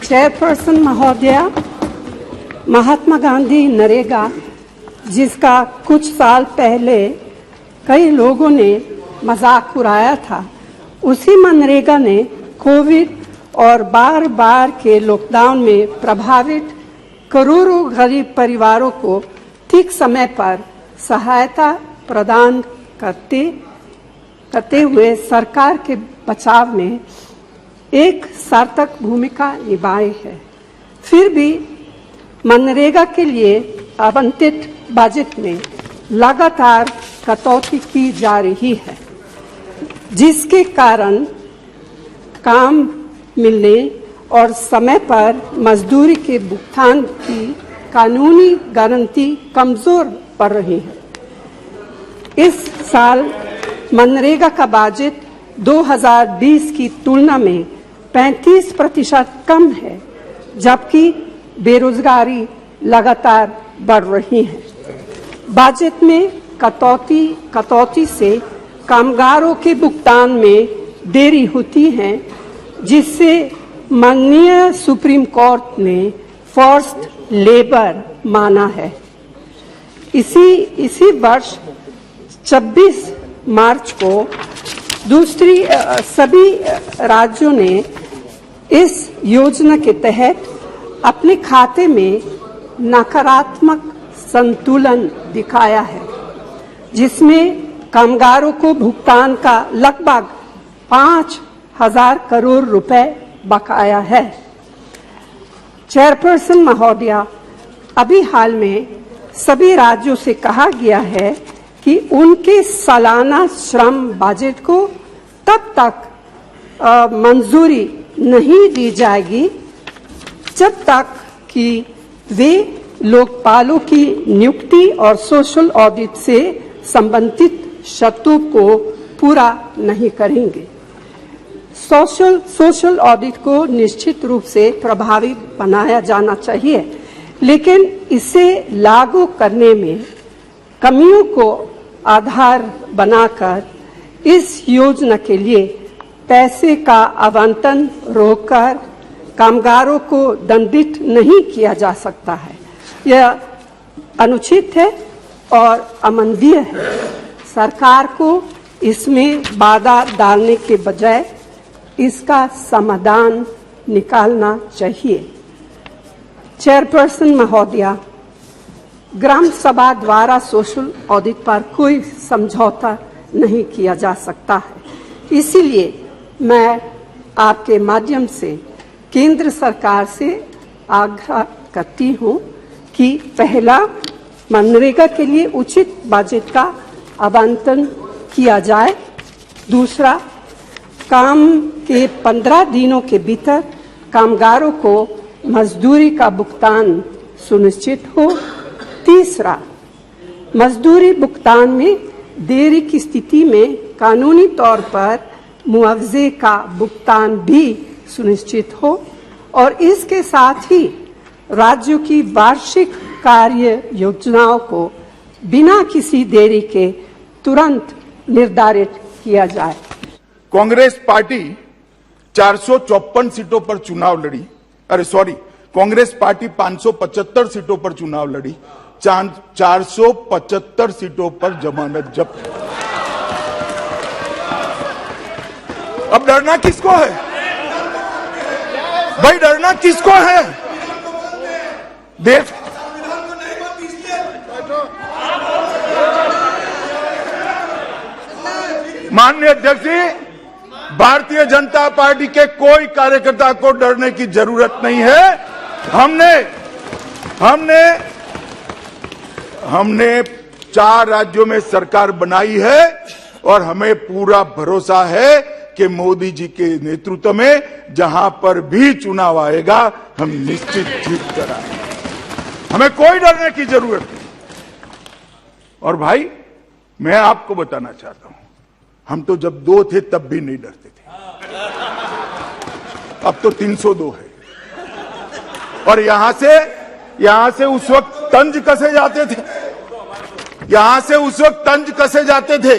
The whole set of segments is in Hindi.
चेयरपर्सन महोदया, महात्मा गांधी नरेगा, जिसका कुछ साल पहले कई लोगों ने मजाक उड़ाया था, उसी मनरेगा ने कोविड और बार बार के लॉकडाउन में प्रभावित करोड़ों गरीब परिवारों को ठीक समय पर सहायता प्रदान करते हुए सरकार के बचाव में एक सार्थक भूमिका निभाई है। फिर भी मनरेगा के लिए आवंटित बजट में लगातार कटौती की जा रही है, जिसके कारण काम मिलने और समय पर मजदूरी के भुगतान की कानूनी गारंटी कमजोर पड़ रही है। इस साल मनरेगा का बजट 2020 की तुलना में 35% कम है, जबकि बेरोजगारी लगातार बढ़ रही है। बजट में कटौती से कामगारों के भुगतान में देरी होती है, जिससे माननीय सुप्रीम कोर्ट ने फोर्स्ड लेबर माना है। इसी वर्ष 26 मार्च को सभी राज्यों ने इस योजना के तहत अपने खाते में नकारात्मक संतुलन दिखाया है, जिसमें कामगारों को भुगतान का लगभग 5,000 करोड़ रुपए बकाया है। चेयरपर्सन महोदया, अभी हाल में सभी राज्यों से कहा गया है कि उनके सालाना श्रम बजट को तब तक मंजूरी नहीं दी जाएगी जब तक कि वे लोकपालों की नियुक्ति और सोशल ऑडिट से संबंधित शर्तों को पूरा नहीं करेंगे। सोशल ऑडिट को निश्चित रूप से प्रभावी बनाया जाना चाहिए, लेकिन इसे लागू करने में कमियों को आधार बनाकर इस योजना के लिए पैसे का आवंटन रोककर कामगारों को दंडित नहीं किया जा सकता है। यह अनुचित है और अमानवीय है। सरकार को इसमें बाधा डालने के बजाय इसका समाधान निकालना चाहिए। चेयरपर्सन महोदया, ग्राम सभा द्वारा सोशल ऑडिट पर कोई समझौता नहीं किया जा सकता है। इसीलिए मैं आपके माध्यम से केंद्र सरकार से आग्रह करती हूं कि पहला, मनरेगा के लिए उचित बजट का आवंटन किया जाए। दूसरा, काम के 15 दिनों के भीतर कामगारों को मजदूरी का भुगतान सुनिश्चित हो। तीसरा, मजदूरी भुगतान में देरी की स्थिति में कानूनी तौर पर मुआवजे का भुगतान भी सुनिश्चित हो और इसके साथ ही राज्यों की वार्षिक कार्य योजनाओं को बिना किसी देरी के तुरंत निर्धारित किया जाए। कांग्रेस पार्टी 454 सीटों पर चुनाव लड़ी। कांग्रेस पार्टी 575 सीटों पर चुनाव लड़ी। 475 सीटों पर जमानत जब्त। अब डरना किसको है भाई? डरना किसको है? देश माननीय अध्यक्ष जी, भारतीय जनता पार्टी के कोई कार्यकर्ता को डरने की जरूरत नहीं है। हमने 4 राज्यों में सरकार बनाई है और हमें पूरा भरोसा है कि मोदी जी के नेतृत्व में जहां पर भी चुनाव आएगा हम निश्चित जीत कर आएंगे। हमें कोई डरने की जरूरत नहीं। और भाई, मैं आपको बताना चाहता हूं, हम तो जब 2 थे तब भी नहीं डरते थे। अब तो 302 है। और यहां से उस वक्त तंज कसे जाते थे।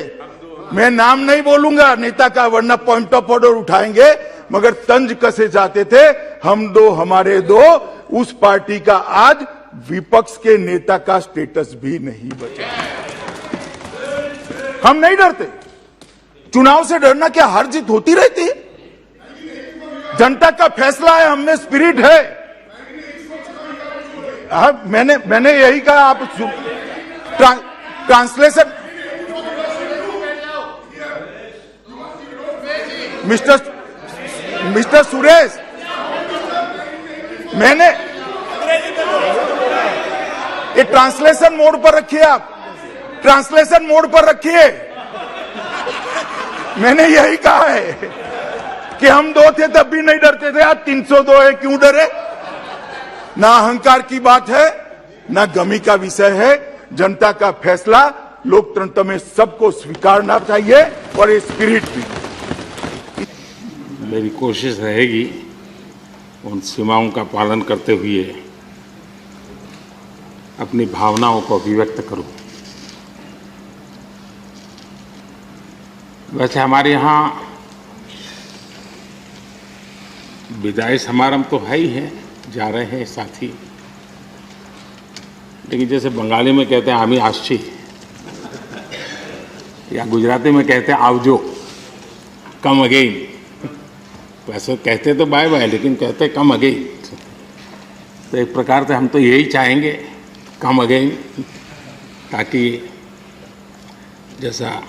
मैं नाम नहीं बोलूंगा नेता का, वरना पॉइंट ऑफ ऑर्डर उठाएंगे। मगर तंज कसे जाते थे। हम दो हमारे दो, उस पार्टी का आज विपक्ष के नेता का स्टेटस भी नहीं बचा। हम नहीं डरते। चुनाव से डरना क्या, हार जीत होती रहती है। जनता का फैसला है, हमने स्पिरिट है। मैंने यही कहा। आप ट्रांसलेशन मिस्टर सुरेश, मैंने ये ट्रांसलेशन मोड पर रखिए। आप ट्रांसलेशन मोड पर रखिए। मैंने यही कहा है कि हम दो थे तब भी नहीं डरते थे, आज 302 है, क्यों डरे। ना अहंकार की बात है, ना गमी का विषय है। जनता का फैसला लोकतंत्र में सबको स्वीकारना चाहिए और ये स्पिरिट भी। मेरी कोशिश रहेगी उन सीमाओं का पालन करते हुए अपनी भावनाओं को अभिव्यक्त करूं। वैसे हमारे यहाँ विदाई समारंभ तो है ही है, जा रहे हैं साथी, लेकिन जैसे बंगाली में कहते हैं आमी आशी, या गुजराती में कहते हैं आवजो, कम अगेन। वैसे कहते तो बाय बाय, लेकिन कहते कम अगेन। तो एक प्रकार से हम तो यही चाहेंगे, कम अगेन, ताकि जैसा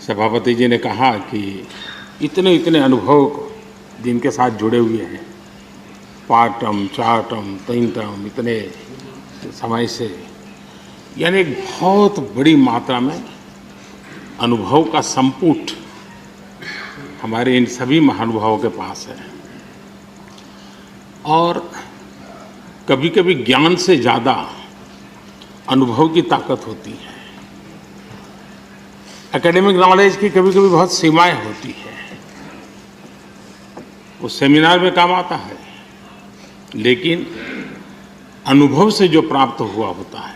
सभापति जी ने कहा कि इतने अनुभव जिनके साथ जुड़े हुए हैं, 5 टर्म 4 टर्म 3 टर्म, इतने समय से, यानी एक बहुत बड़ी मात्रा में अनुभव का संपुट हमारे इन सभी महानुभावों के पास है। और कभी कभी ज्ञान से ज़्यादा अनुभव की ताकत होती है। एकेडमिक नॉलेज की कभी कभी बहुत सीमाएं होती है, वो सेमिनार में काम आता है, लेकिन अनुभव से जो प्राप्त हुआ होता है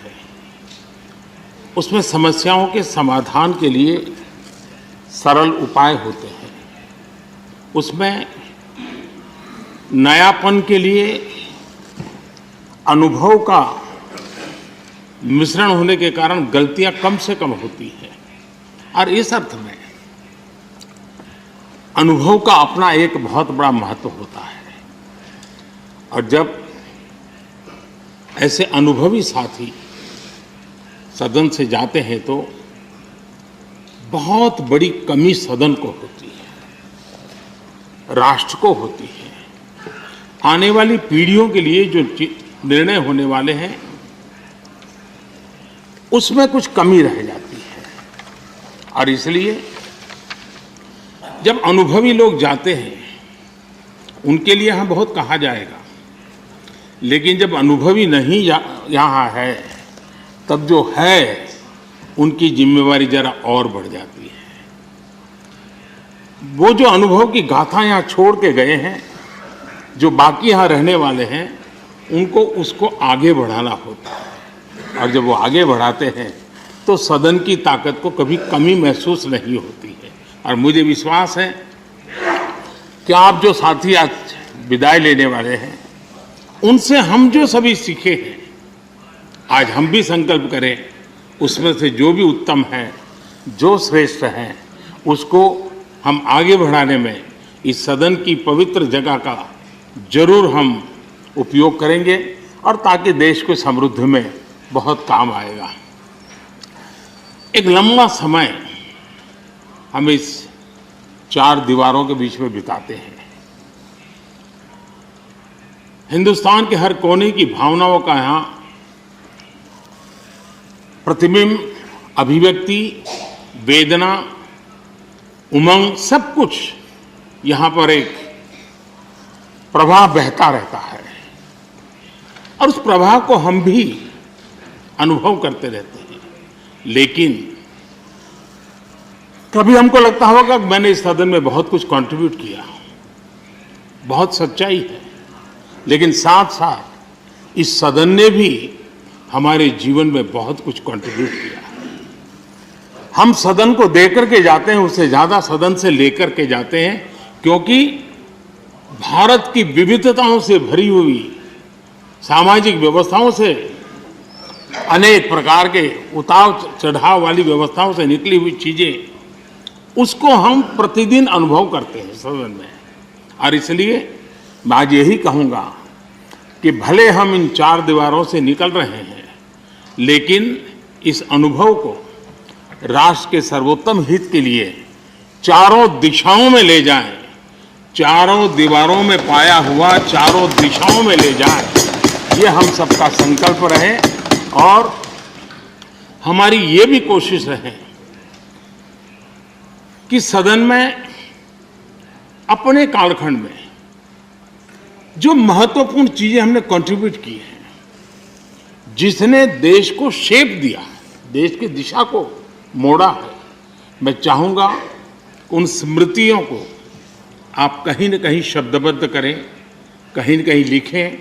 उसमें समस्याओं के समाधान के लिए सरल उपाय होते हैं, उसमें नयापन के लिए अनुभव का मिश्रण होने के कारण गलतियां कम से कम होती हैं। और इस अर्थ में अनुभव का अपना एक बहुत बड़ा महत्व होता है। और जब ऐसे अनुभवी साथी सदन से जाते हैं तो बहुत बड़ी कमी सदन को होती है, राष्ट्र को होती है। आने वाली पीढ़ियों के लिए जो निर्णय होने वाले हैं उसमें कुछ कमी रह जाती है। और इसलिए जब अनुभवी लोग जाते हैं उनके लिए यहाँ बहुत कहा जाएगा, लेकिन जब अनुभवी नहीं यहाँ है तब जो है उनकी जिम्मेवारी जरा और बढ़ जाती है। वो जो अनुभव की गाथा यहाँ छोड़ के गए हैं, जो बाकी यहाँ रहने वाले हैं, उनको उसको आगे बढ़ाना होता है। और जब वो आगे बढ़ाते हैं तो सदन की ताकत को कभी कमी महसूस नहीं होती है। और मुझे विश्वास है कि आप जो साथी आज विदाई लेने वाले हैं, उनसे हम जो सभी सीखे हैं, आज हम भी संकल्प करें उसमें से जो भी उत्तम है, जो श्रेष्ठ है, उसको हम आगे बढ़ाने में इस सदन की पवित्र जगह का जरूर हम उपयोग करेंगे, और ताकि देश को समृद्धि में बहुत काम आएगा। एक लंबा समय हम इस 4 दीवारों के बीच में बिताते हैं। हिंदुस्तान के हर कोने की भावनाओं का यहाँ प्रतिबिंब, अभिव्यक्ति, वेदना, उमंग, सब कुछ यहाँ पर एक प्रवाह बहता रहता है। और उस प्रवाह को हम भी अनुभव करते रहते हैं। लेकिन कभी हमको लगता होगा कि मैंने इस सदन में बहुत कुछ कंट्रीब्यूट किया, बहुत सच्चाई है, लेकिन साथ साथ इस सदन ने भी हमारे जीवन में बहुत कुछ कंट्रीब्यूट किया। हम सदन को देकर के जाते हैं, उससे ज्यादा सदन से लेकर के जाते हैं, क्योंकि भारत की विविधताओं से भरी हुई सामाजिक व्यवस्थाओं से, अनेक प्रकार के उतार चढ़ाव वाली व्यवस्थाओं से निकली हुई चीजें, उसको हम प्रतिदिन अनुभव करते हैं सदन में। और इसलिए मैं आज यही कहूँगा कि भले हम इन चार दीवारों से निकल रहे हैं, लेकिन इस अनुभव को राष्ट्र के सर्वोत्तम हित के लिए चारों दिशाओं में ले जाएं, चारों दीवारों में पाया हुआ चारों दिशाओं में ले जाएं, ये हम सबका संकल्प रहे। और हमारी ये भी कोशिश रहे कि सदन में अपने कालखंड में जो महत्वपूर्ण चीजें हमने कंट्रीब्यूट की हैं, जिसने देश को शेप दिया, देश की दिशा को मोड़ा है, मैं चाहूंगा उन स्मृतियों को आप कहीं न कहीं शब्दबद्ध करें, कहीं न कहीं लिखें,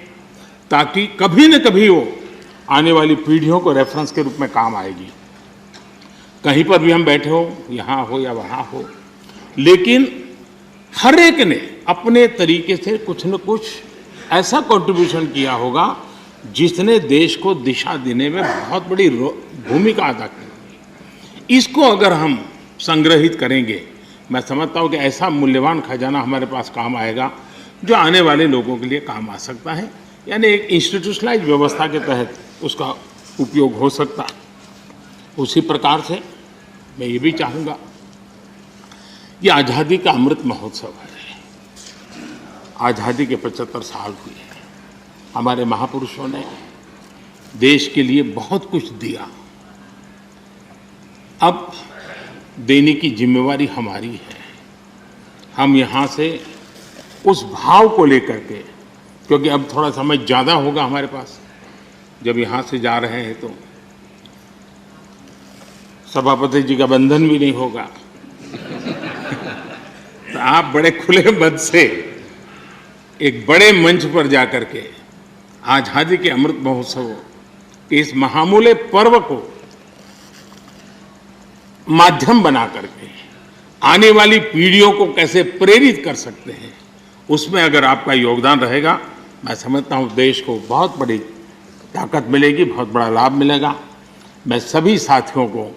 ताकि कभी न कभी वो आने वाली पीढ़ियों को रेफरेंस के रूप में काम आएगी। कहीं पर भी हम बैठे हो, यहाँ हो या वहाँ हो, लेकिन हर एक ने अपने तरीके से कुछ न कुछ ऐसा कंट्रीब्यूशन किया होगा जिसने देश को दिशा देने में बहुत बड़ी भूमिका अदा की। इसको अगर हम संग्रहित करेंगे, मैं समझता हूँ कि ऐसा मूल्यवान खजाना हमारे पास काम आएगा जो आने वाले लोगों के लिए काम आ सकता है, यानी एक इंस्टीट्यूशनलाइज व्यवस्था के तहत उसका उपयोग हो सकता है। उसी प्रकार से मैं ये भी चाहूँगा, ये आज़ादी का अमृत महोत्सव है। आज़ादी के 75 साल हुए हैं। हमारे महापुरुषों ने देश के लिए बहुत कुछ दिया। अब देने की जिम्मेवारी हमारी है। हम यहाँ से उस भाव को लेकर के, क्योंकि अब थोड़ा समय ज़्यादा होगा हमारे पास, जब यहाँ से जा रहे हैं तो सभापति जी का बंधन भी नहीं होगा। तो आप बड़े खुले मन से एक बड़े मंच पर जाकर के आज़ादी के अमृत महोत्सव के इस महामूल्य पर्व को माध्यम बना करके आने वाली पीढ़ियों को कैसे प्रेरित कर सकते हैं, उसमें अगर आपका योगदान रहेगा, मैं समझता हूँ देश को बहुत बड़ी ताकत मिलेगी, बहुत बड़ा लाभ मिलेगा। मैं सभी साथियों को,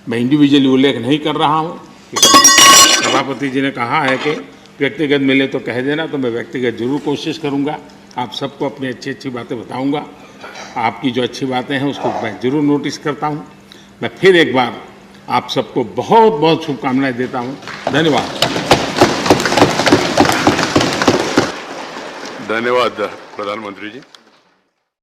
मैं इंडिविजुअली उल्लेख नहीं कर रहा हूँ, सभापति जी ने कहा है कि व्यक्तिगत मिले तो कह देना, तो मैं व्यक्तिगत जरूर कोशिश करूँगा। आप सबको अपनी अच्छी अच्छी बातें बताऊँगा। आपकी जो अच्छी बातें हैं उसको मैं जरूर नोटिस करता हूँ। मैं फिर एक बार आप सबको बहुत बहुत शुभकामनाएं देता हूँ। धन्यवाद। धन्यवाद प्रधानमंत्री जी।